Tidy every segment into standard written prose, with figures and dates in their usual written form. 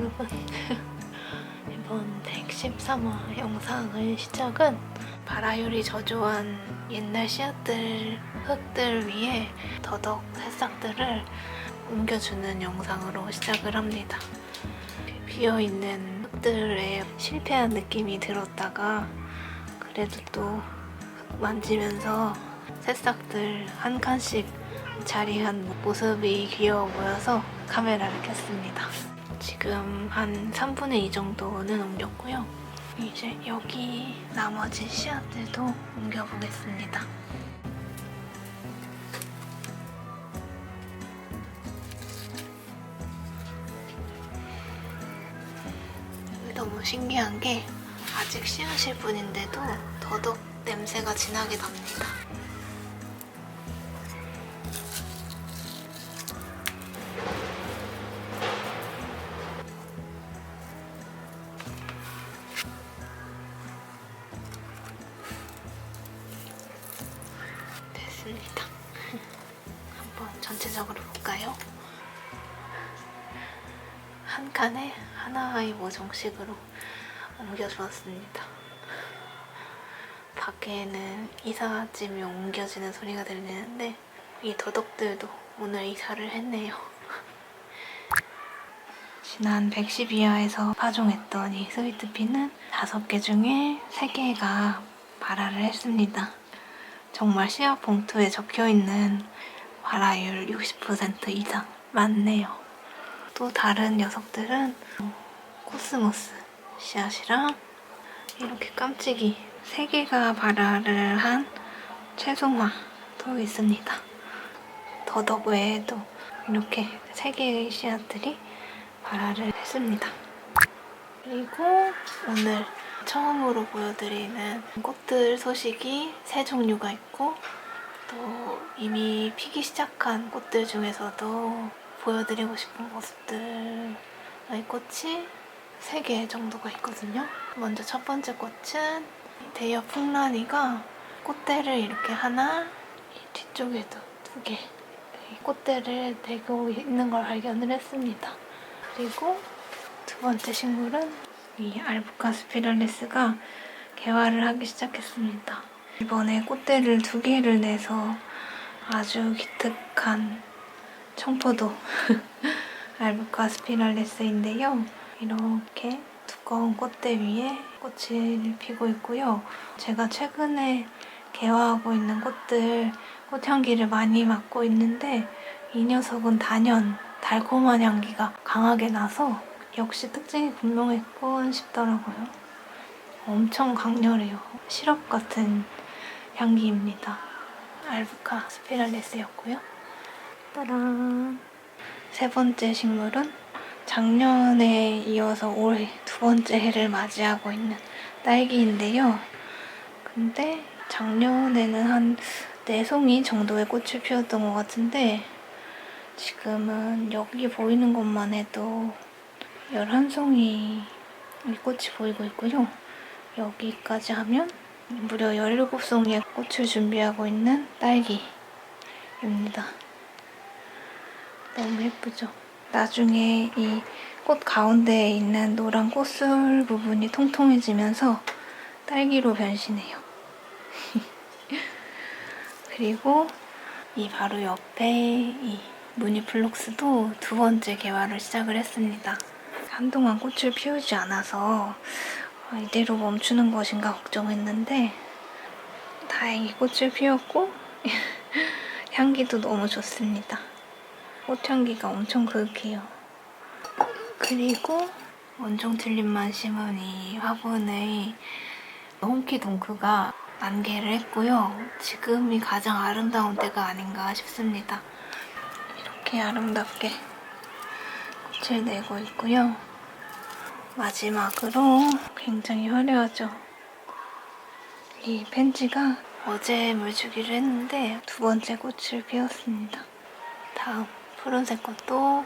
여러분. 이번 113화 영상의 시작은 바라율이 저조한 옛날 씨앗들, 흙들 위에 더덕 새싹들을 옮겨주는 영상으로 시작을 합니다. 비어있는 흙들에 실패한 느낌이 들었다가 그래도 또 흙 만지면서 새싹들 한 칸씩 자리한 모습이 귀여워 보여서 카메라를 켰습니다. 지금 한 3분의 2 정도는 옮겼고요. 이제 여기 나머지 씨앗들도 옮겨보겠습니다. 너무 신기한 게 아직 씨앗일 뿐인데도 더덕 냄새가 진하게 납니다. 됐습니다. 한번 전체적으로 볼까요? 한 칸에 하나의 모종씩으로 옮겨주었습니다. 밖에는 이삿짐이 옮겨지는 소리가 들리는데 이 더덕들도 오늘 이사를 했네요. 지난 112화에서 파종했던 이 스위트피는 5개 중에 3개가 발화를 했습니다. 정말 씨앗 봉투에 적혀있는 발화율 60% 이상 많네요. 또 다른 녀석들은 코스모스 씨앗이랑 이렇게 깜찍이 3개가 발화를 한 채송화도 있습니다. 더덕 외에도 이렇게 3개의 씨앗들이 발화를 했습니다. 그리고 오늘 처음으로 보여드리는 꽃들 소식이 3종류가 있고 또 이미 피기 시작한 꽃들 중에서도 보여드리고 싶은 모습들의 꽃이 3개 정도가 있거든요. 먼저 첫 번째 꽃은 대여 풍란이가 꽃대를 이렇게 하나, 뒤쪽에도 2개 꽃대를 대고 있는 걸 발견을 했습니다. 그리고 두 번째 식물은 이 알부카 스피랄리스가 개화를 하기 시작했습니다. 이번에 꽃대를 2개를 내서 아주 기특한 청포도 알부카 스피랄리스인데요. 이렇게 두꺼운 꽃대 위에 꽃을 피고 있고요. 제가 최근에 개화하고 있는 꽃들 꽃향기를 많이 맡고 있는데 이 녀석은 단연 달콤한 향기가 강하게 나서 역시 특징이 분명했군 싶더라고요. 엄청 강렬해요. 시럽 같은 향기입니다. 알부카 스피랄리스였고요. 따란! 3번째 식물은 작년에 이어서 올해 2번째 해를 맞이하고 있는 딸기인데요. 근데 작년에는 한 4송이 정도의 꽃을 피웠던 것 같은데 지금은 여기 보이는 것만 해도 11송이 꽃이 보이고 있고요. 여기까지 하면 무려 17송이의 꽃을 준비하고 있는 딸기입니다. 너무 예쁘죠? 나중에 이 꽃 가운데에 있는 노란 꽃술 부분이 통통해지면서 딸기로 변신해요. 그리고 이 바로 옆에 이 무늬플룩스도 2번째 개화를 시작을 했습니다. 한동안 꽃을 피우지 않아서 이대로 멈추는 것인가 걱정했는데 다행히 꽃을 피웠고 향기도 너무 좋습니다. 꽃향기가 엄청 그윽해요. 그리고 원종 튤립만 심은 이 화분의 홍키동크가 만개를 했고요. 지금이 가장 아름다운 때가 아닌가 싶습니다. 이렇게 아름답게 꽃을 내고 있고요. 마지막으로 굉장히 화려하죠. 이 펜지가 어제 물주기를 했는데 2번째 꽃을 피웠습니다. 다음 푸른색 꽃도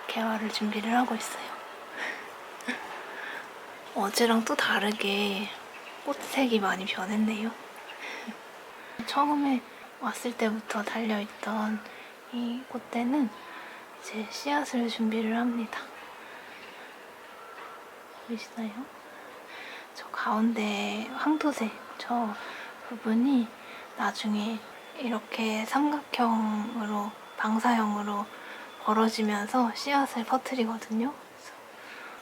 개화를 준비를 하고 있어요. 어제랑 또 다르게 꽃색이 많이 변했네요. 처음에 왔을 때부터 달려있던 이 꽃대는 이제 씨앗을 준비를 합니다. 보이시나요? 저 가운데 황토색 저 부분이 나중에 이렇게 삼각형으로 방사형으로 벌어지면서 씨앗을 퍼뜨리거든요. 그래서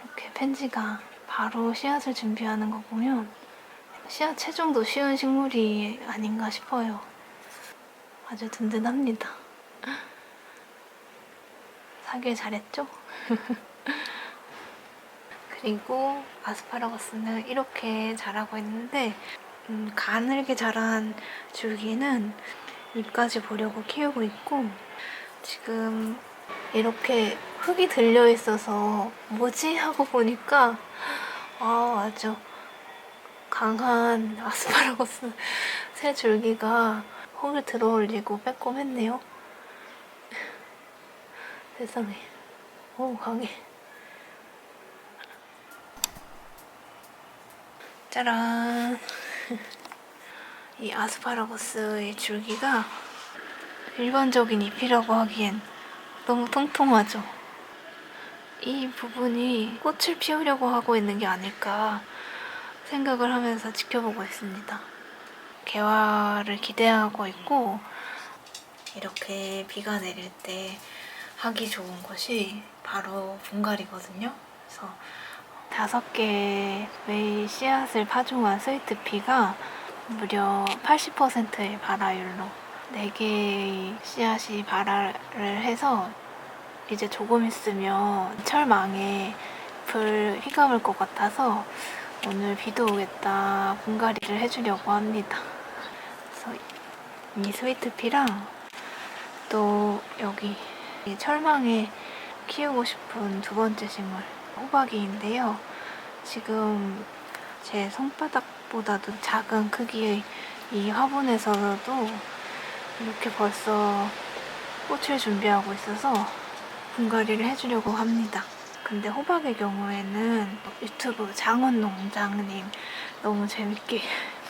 이렇게 펜지가 바로 씨앗을 준비하는 거 보면 씨앗 체종도 쉬운 식물이 아닌가 싶어요. 아주 든든합니다. 사길 잘했죠? 그리고 아스파라거스는 이렇게 자라고 있는데 가늘게 자란 줄기는 잎까지 보려고 키우고 있고, 지금 이렇게 흙이 들려 있어서 뭐지? 하고 보니까 아주 강한 아스파라거스 새 줄기가 흙을 들어올리고 빼꼼했네요. 세상에. 오, 강해. 짜란. 이 아스파라거스의 줄기가 일반적인 잎이라고 하기엔 너무 통통하죠. 이 부분이 꽃을 피우려고 하고 있는 게 아닐까 생각을 하면서 지켜보고 있습니다. 개화를 기대하고 있고, 이렇게 비가 내릴 때 하기 좋은 것이 바로 분갈이거든요. 그래서 5개의 씨앗을 파종한 스위트피가 무려 80%의 발화율로 4개의 씨앗이 발화를 해서 이제 조금 있으면 철망에 불 휘감을 것 같아서 오늘 비도 오겠다 분갈이를 해주려고 합니다. 그래서 이 스위트피랑 또 여기 철망에 키우고 싶은 두 번째 식물 호박이인데요. 지금 제 손바닥보다도 작은 크기의 이 화분에서도 이렇게 벌써 꽃을 준비하고 있어서 분갈이를 해주려고 합니다. 근데 호박의 경우에는 유튜브 장원농장님 너무 재밌게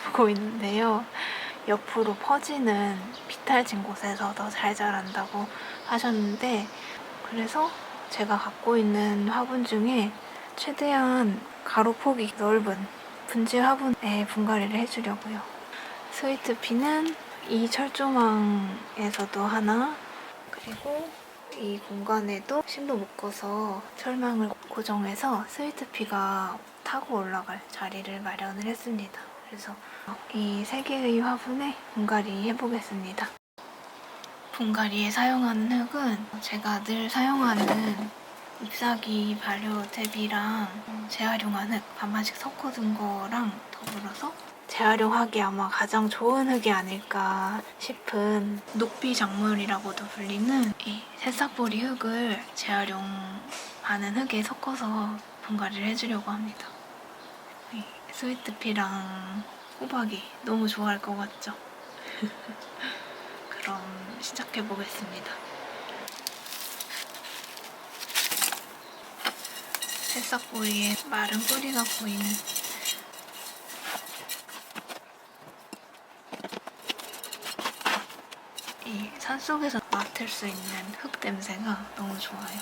보고 있는데요. 옆으로 퍼지는 비탈진 곳에서 더 잘 자란다고 하셨는데, 그래서 제가 갖고 있는 화분 중에 최대한 가로폭이 넓은 분질 화분에 분갈이를 해주려고요. 스위트피는 이 철조망에서도 하나, 그리고 이 공간에도 실로 묶어서 철망을 고정해서 스위트피가 타고 올라갈 자리를 마련을 했습니다. 그래서 이 3개의 화분에 분갈이 해보겠습니다. 분갈이에 사용하는 흙은 제가 늘 사용하는 잎사귀 발효 탭이랑 재활용한 흙 반반씩 섞어둔 거랑 더불어서 재활용하기 아마 가장 좋은 흙이 아닐까 싶은 녹비 작물이라고도 불리는 이 새싹보리 흙을 재활용하는 흙에 섞어서 분갈이를 해주려고 합니다. 이 스위트피랑 호박이 너무 좋아할 것 같죠? 그럼 시작해보겠습니다. 새싹보리에 마른 뿌리가 보이는 이 산속에서 맡을 수 있는 흙 냄새가 너무 좋아요.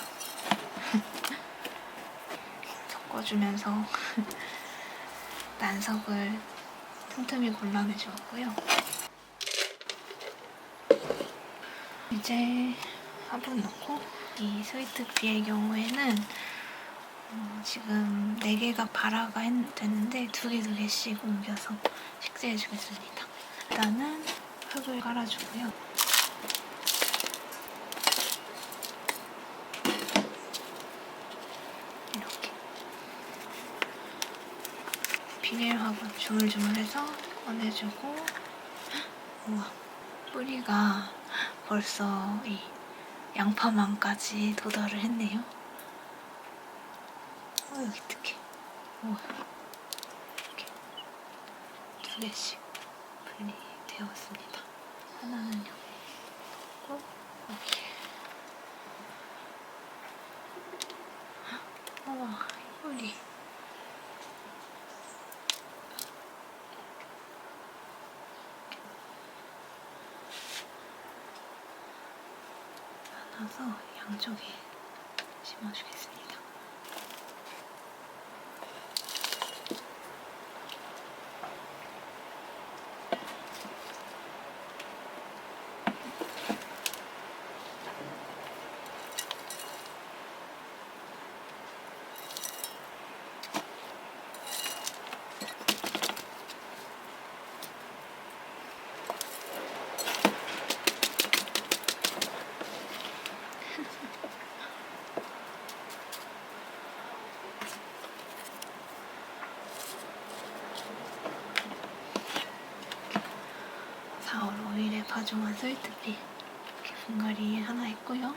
섞어주면서 난석을 틈틈이 골라내주었고요. 이제 화분 넣고, 이 스위트피의 경우에는 지금 4개가 발화가 됐는데 2개씩 옮겨서 식재해주겠습니다. 일단은 흙을 깔아주고요. 이렇게 비닐 화분 주물주물해서 꺼내주고, 우와, 뿌리가 벌써 이 양파망까지 도달을 했네요. 여기 어떡해. 우와, 이렇게 2개씩 분리되었습니다. 하나는 여기 넣고, 여기. 우와, 이 뿌리. 나눠서 양쪽에 심어주겠습니다. 스위트피 이렇게 분갈이 하나 있고요.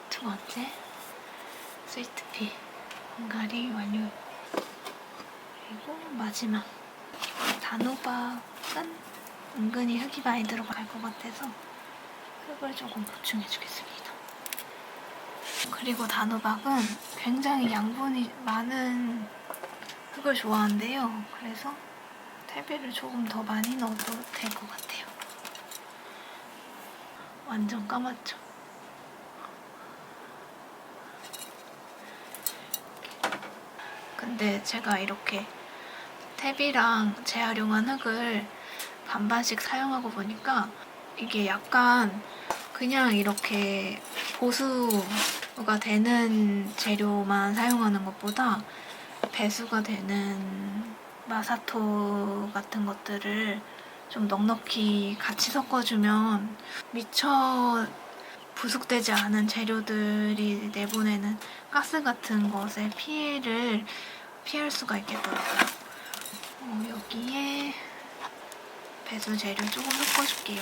두 번째 스위트피 분갈이 완료. 그리고 마지막 단호박은 은근히 흙이 많이 들어갈 것 같아서 흙을 조금 보충해주겠습니다. 그리고 단호박은 굉장히 양분이 많은 흙을 좋아한대요. 그래서 퇴비를 조금 더 많이 넣어도 될 것 같아요. 완전 까맣죠? 근데 제가 이렇게 퇴비랑 재활용한 흙을 반반씩 사용하고 보니까 이게 약간 그냥 이렇게 보수가 되는 재료만 사용하는 것보다 배수가 되는 마사토 같은 것들을 좀 넉넉히 같이 섞어주면 미처 부숙되지 않은 재료들이 내보내는 가스 같은 것의 피해를 피할 수가 있겠더라고요. 여기에 배수 재료 조금 섞어줄게요.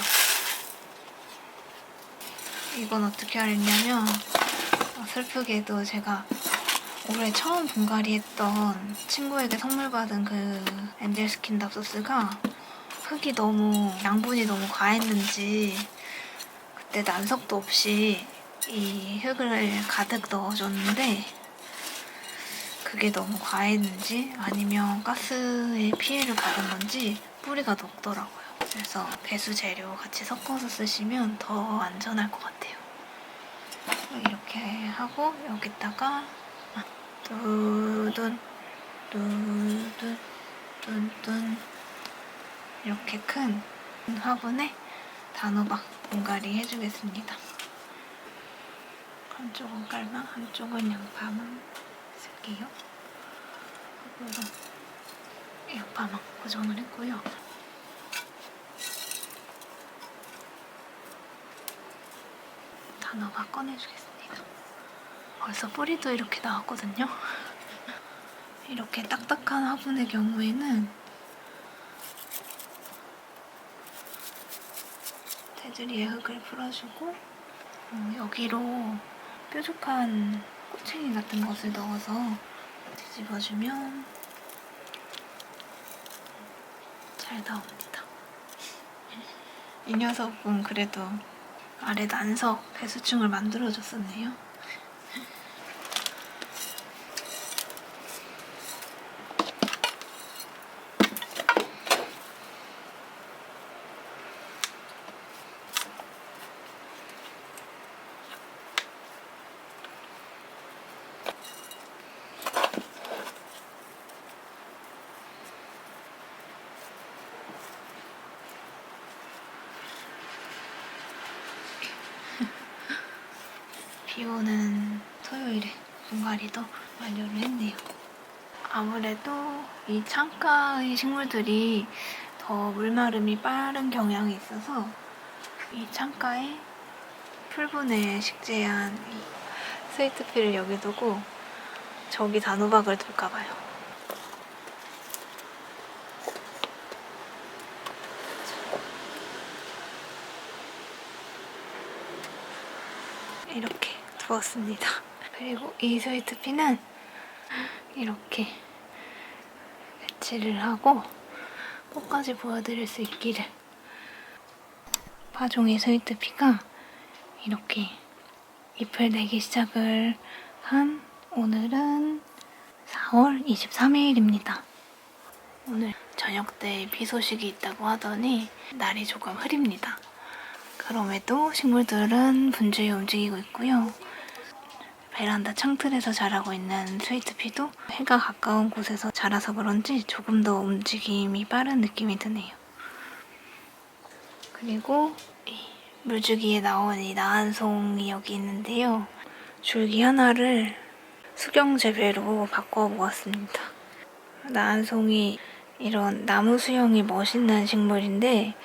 이건 어떻게 하랬냐면 슬프게도 제가 올해 처음 분갈이 했던 친구에게 선물 받은 그 엔젤 스킨 dab소스가 흙이 너무 양분이 너무 과했는지 그때 난석도 없이 이 흙을 가득 넣어줬는데 그게 너무 과했는지 아니면 가스에 피해를 받은 건지 뿌리가 녹더라고요. 그래서 배수 재료 같이 섞어서 쓰시면 더 안전할 것 같아요. 이렇게 하고 여기다가 뚜둔 뚜둔 뚠뚠 이렇게 큰 화분에 단호박 분갈이 해주겠습니다. 한쪽은 깔망, 한쪽은 양파만 쓸게요. 흙으로 양파만 고정을 했고요. 단호박 꺼내주겠습니다. 벌써 뿌리도 이렇게 나왔거든요. 이렇게 딱딱한 화분의 경우에는 테두리에 흙을 풀어주고 여기로 뾰족한 꼬챙이 같은 것을 넣어서 뒤집어주면 잘 나옵니다. 이 녀석은 그래도 아래 난석 배수층을 만들어줬었네요. 비오는 토요일에 분갈이도 완료를 했네요. 아무래도 이 창가의 식물들이 더 물마름이 빠른 경향이 있어서 이 창가에 풀분에 식재한 이 스위트피를 여기 두고 저기 단호박을 둘까봐요. 이렇게 두었습니다. 그리고 이 스위트피는 이렇게 배치를 하고 꽃까지 보여드릴 수 있기를. 파종의 스위트피가 이렇게 잎을 내기 시작을 한 오늘은 4월 23일입니다. 오늘 저녁 때 비 소식이 있다고 하더니 날이 조금 흐립니다. 그럼에도 식물들은 분주히 움직이고 있고요. 베란다 창틀에서 자라고 있는 스위트피도 해가 가까운 곳에서 자라서 그런지 조금 더 움직임이 빠른 느낌이 드네요. 그리고 물주기에 나온 이 나한송이 여기 있는데요. 줄기 하나를 수경재배로 바꿔보았습니다. 나한송이 이런 나무 수영이 멋있는 식물인데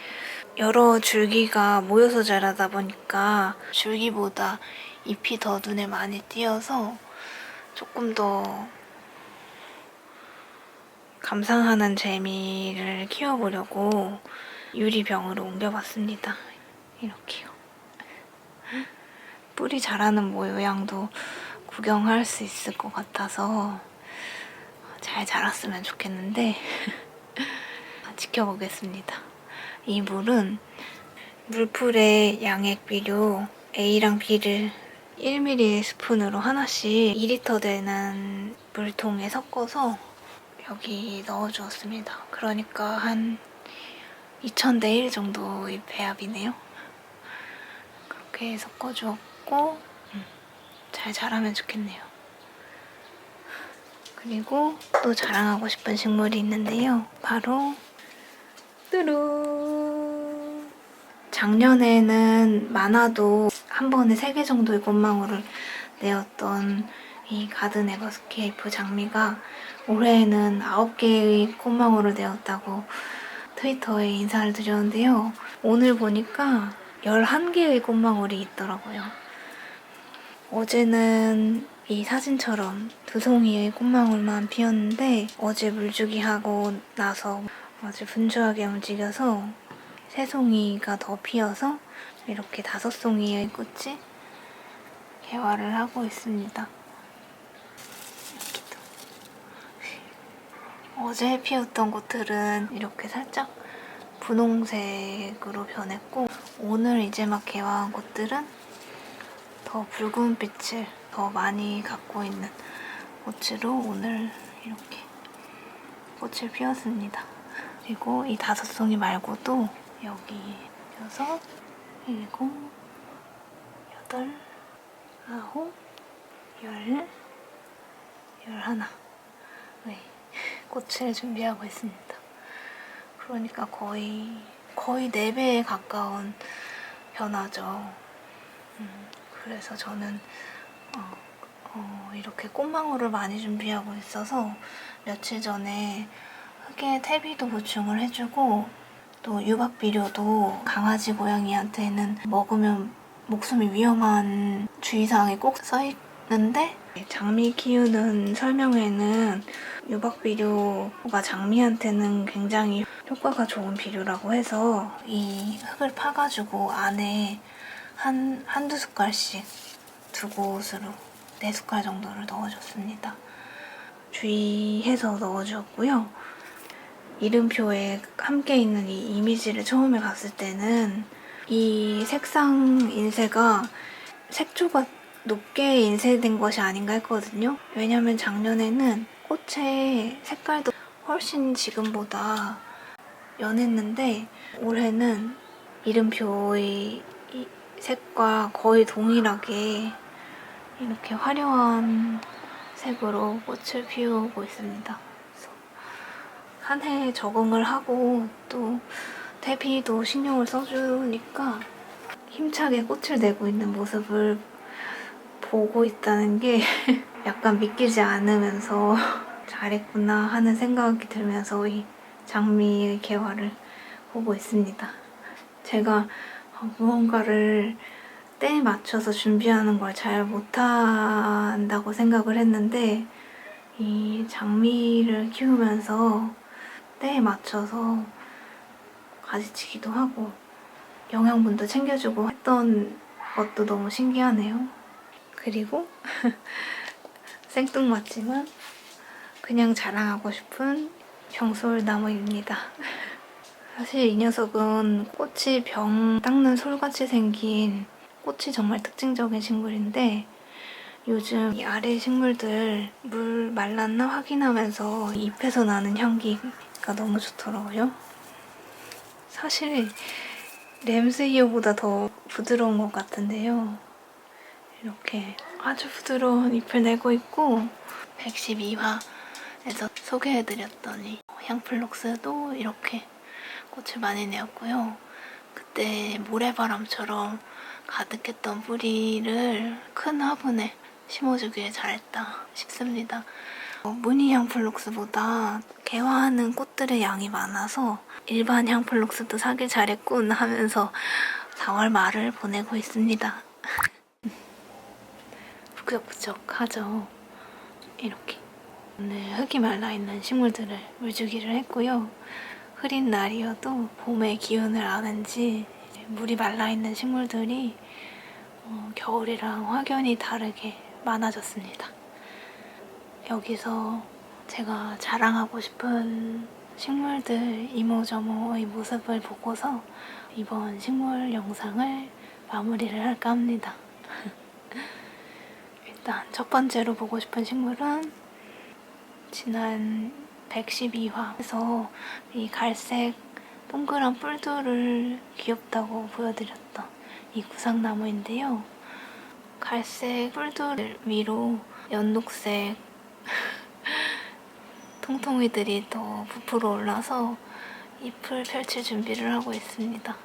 여러 줄기가 모여서 자라다 보니까 줄기보다 잎이 더 눈에 많이 띄어서 조금 더 감상하는 재미를 키워보려고 유리병으로 옮겨봤습니다. 이렇게요. 뿌리 자라는 모양도 구경할 수 있을 것 같아서 잘 자랐으면 좋겠는데 지켜보겠습니다. 이 물은 물풀에 양액 비료 A랑 B를 1ml 스푼으로 하나씩 2리터 되는 물통에 섞어서 여기 넣어주었습니다. 그러니까 한 2000대 1 정도의 배합이네요. 그렇게 섞어주었고 잘 자라면 좋겠네요. 그리고 또 자랑하고 싶은 식물이 있는데요. 바로 뚜루! 작년에는 많아도 한 번에 3개 정도의 꽃망울을 내었던 이 가든 에버스케이프 장미가 올해에는 9개의 꽃망울을 내었다고 트위터에 인사를 드렸는데요. 오늘 보니까 11개의 꽃망울이 있더라고요. 어제는 이 사진처럼 2송이의 꽃망울만 피었는데 어제 물주기 하고 나서 아주 분주하게 움직여서 3송이가 더 피어서 이렇게 5송이의 꽃이 개화를 하고 있습니다. 여기도. 어제 피었던 꽃들은 이렇게 살짝 분홍색으로 변했고 오늘 이제 막 개화한 꽃들은 더 붉은 빛을 더 많이 갖고 있는 꽃으로 오늘 이렇게 꽃을 피웠습니다. 그리고 이 5송이 말고도 여기 6, 7, 8, 9, 10, 11 네, 꽃을 준비하고 있습니다. 그러니까 거의 4배에 가까운 변화죠. 그래서 저는 이렇게 꽃망울을 많이 준비하고 있어서 며칠 전에 흙에 퇴비도 보충을 해주고 또 유박비료도 강아지 고양이한테는 먹으면 목숨이 위험한 주의사항이 꼭 써있는데 장미 키우는 설명에는 유박비료가 장미한테는 굉장히 효과가 좋은 비료라고 해서 이 흙을 파가지고 안에 한두 숟갈씩 2곳으로 4숟갈 정도를 넣어줬습니다. 주의해서 넣어주었고요. 이름표에 함께 있는 이 이미지를 처음에 봤을 때는 이 색상 인쇄가 색조가 높게 인쇄된 것이 아닌가 했거든요. 왜냐면 작년에는 꽃의 색깔도 훨씬 지금보다 연했는데 올해는 이름표의 색과 거의 동일하게 이렇게 화려한 색으로 꽃을 피우고 있습니다. 한 해 적응을 하고 또 퇴비도 신경을 써주니까 힘차게 꽃을 내고 있는 모습을 보고 있다는 게 약간 믿기지 않으면서 잘했구나 하는 생각이 들면서 이 장미의 개화를 보고 있습니다. 제가 무언가를 때에 맞춰서 준비하는 걸 잘 못한다고 생각을 했는데 이 장미를 키우면서 때에 맞춰서 가지치기도 하고 영양분도 챙겨주고 했던 것도 너무 신기하네요. 그리고 생뚱맞지만 그냥 자랑하고 싶은 병솔나무입니다. 사실 이 녀석은 꽃이 병 닦는 솔같이 생긴 꽃이 정말 특징적인 식물인데 요즘 이 아래 식물들 물 말랐나 확인하면서 잎에서 나는 향기가 보니까 너무 좋더라고요. 사실 램스이어보다 더 부드러운 것 같은데요. 이렇게 아주 부드러운 잎을 내고 있고 112화에서 소개해드렸더니 향플록스도 이렇게 꽃을 많이 내었고요. 그때 모래바람처럼 가득했던 뿌리를 큰 화분에 심어주길 잘했다 싶습니다. 무늬 향플록스보다 개화하는 꽃들의 양이 많아서 일반 향플록스도 사길 잘했군 하면서 4월 말을 보내고 있습니다. 부적부적하죠. 이렇게 오늘 흙이 말라있는 식물들을 물주기를 했고요. 흐린 날이어도 봄의 기운을 아는지 물이 말라있는 식물들이 겨울이랑 확연히 다르게 많아졌습니다. 여기서 제가 자랑하고 싶은 식물들 이모저모의 모습을 보고서 이번 식물 영상을 마무리를 할까 합니다. 일단 첫 번째로 보고 싶은 식물은 지난 112화에서 이 갈색 동그란 뿔들을 귀엽다고 보여드렸던 이 구상나무인데요. 갈색 뿔들 위로 연녹색 통통이들이 더 부풀어 올라서 잎을 펼칠 준비를 하고 있습니다.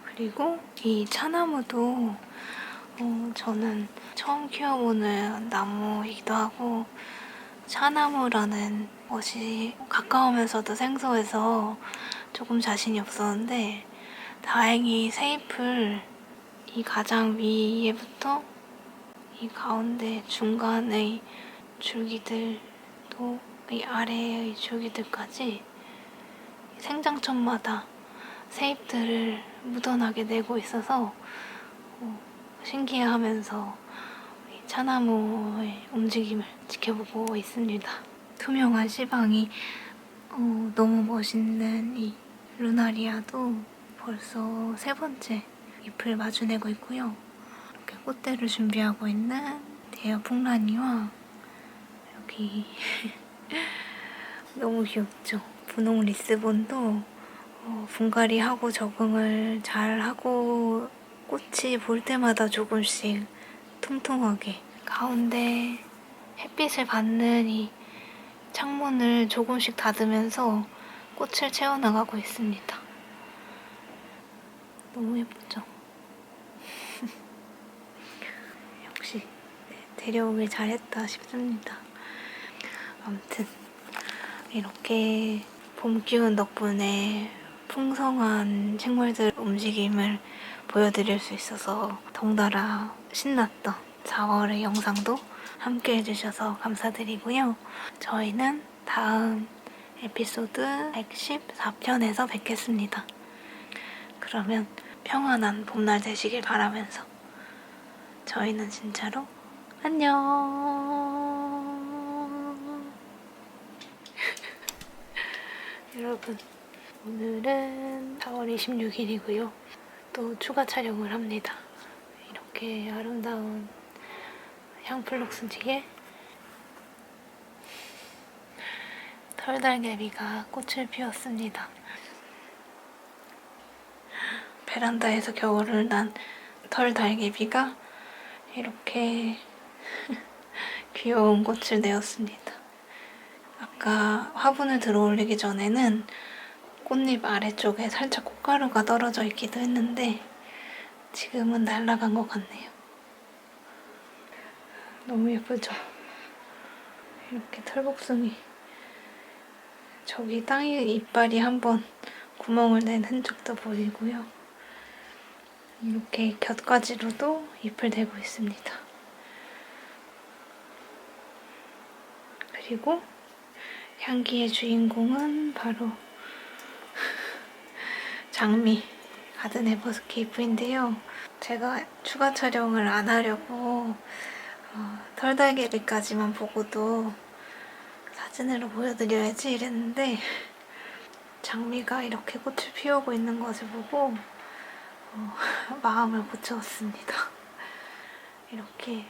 그리고 이 차나무도 저는 처음 키워보는 나무이기도 하고 차나무라는 것이 가까우면서도 생소해서 조금 자신이 없었는데 다행히 새 잎을 이 가장 위에부터 이 가운데 중간의 줄기들도 이 아래의 줄기들까지 생장점마다 새 잎들을 묻어나게 내고 있어서 신기해하면서 차나무의 움직임을 지켜보고 있습니다. 투명한 씨방이 너무 멋있는 이 루나리아도 벌써 세 번째 잎을 마주내고 있고요. 이렇게 꽃대를 준비하고 있는 대여 풍라니와 여기 너무 귀엽죠? 분홍 리스본도 분갈이하고 적응을 잘하고 꽃이 볼 때마다 조금씩 통통하게 가운데 햇빛을 받는 이 창문을 조금씩 닫으면서 꽃을 채워나가고 있습니다. 너무 예쁘죠? 역시 데려오길 잘했다 싶습니다. 아무튼 이렇게 봄 기운 덕분에 풍성한 식물들 움직임을 보여드릴 수 있어서 덩달아 신났던 4월의 영상도 함께 해주셔서 감사드리고요. 저희는 다음 에피소드 114편에서 뵙겠습니다. 그러면 평안한 봄날 되시길 바라면서 저희는 진짜로 안녕. 여러분, 오늘은 4월 26일이고요. 또 추가 촬영을 합니다. 이렇게 아름다운 향플록스 뒤에 털달개비가 꽃을 피웠습니다. 베란다에서 겨울을 난 털달개비가 이렇게 귀여운 꽃을 내었습니다. 아까 화분을 들어 올리기 전에는 꽃잎 아래쪽에 살짝 꽃가루가 떨어져 있기도 했는데 지금은 날아간 것 같네요. 너무 예쁘죠? 이렇게 털복숭이 저기 땅에 이빨이 한번 구멍을 낸 흔적도 보이고요. 이렇게 곁가지로도 잎을 대고 있습니다. 그리고 향기의 주인공은 바로 장미 가든 에버스케이프인데요. 제가 추가 촬영을 안 하려고 털달개비까지만 보고도 사진으로 보여드려야지 이랬는데 장미가 이렇게 꽃을 피우고 있는 것을 보고 마음을 고쳤습니다. 이렇게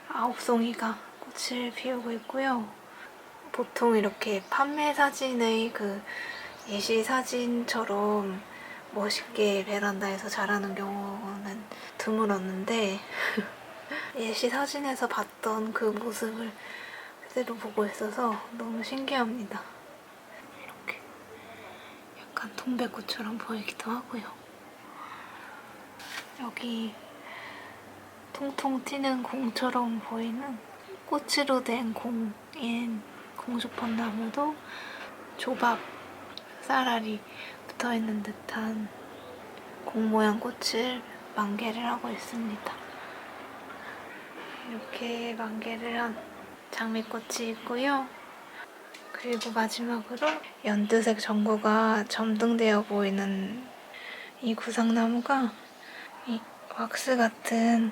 9송이가 꽃을 피우고 있고요. 보통 이렇게 판매 사진의 그 예시 사진처럼 멋있게 베란다에서 자라는 경우는 드물었는데 예시 사진에서 봤던 그 모습을 그대로 보고 있어서 너무 신기합니다. 이렇게 약간 동백꽃처럼 보이기도 하고요. 여기 통통 튀는 공처럼 보이는 꽃으로 된 공인 공주벚나무도 조밥 쌀알이 붙어있는 듯한 공 모양 꽃을 만개를 하고 있습니다. 이렇게 만개를 한 장미꽃이 있고요. 그리고 마지막으로 연두색 전구가 점등되어 보이는 이 구상나무가 이 왁스 같은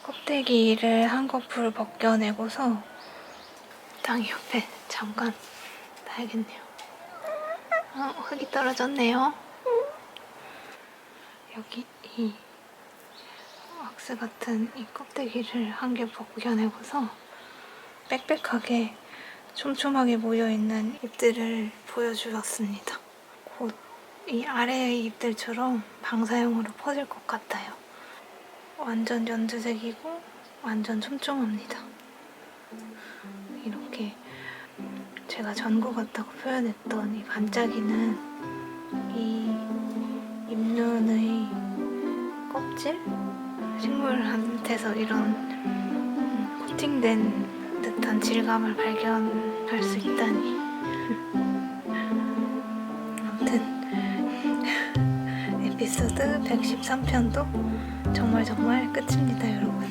껍데기를 한 거풀 벗겨내고서 땅 옆에 잠깐 놔야겠네요. 흙이 떨어졌네요. 여기 이 왁스 같은 이 껍데기를 한 개 벗겨내고서 빽빽하게 촘촘하게 모여있는 잎들을 보여주었습니다. 곧 이 아래의 잎들처럼 방사형으로 퍼질 것 같아요. 완전 연두색이고 완전 촘촘합니다. 이렇게 제가 전구 같다고 표현했던 이 반짝이는 이 잎눈의 껍질? 식물한테서 이런 코팅된 듯한 질감을 발견할 수 있다니. 아무튼 에피소드 113편도 정말 끝입니다, 여러분.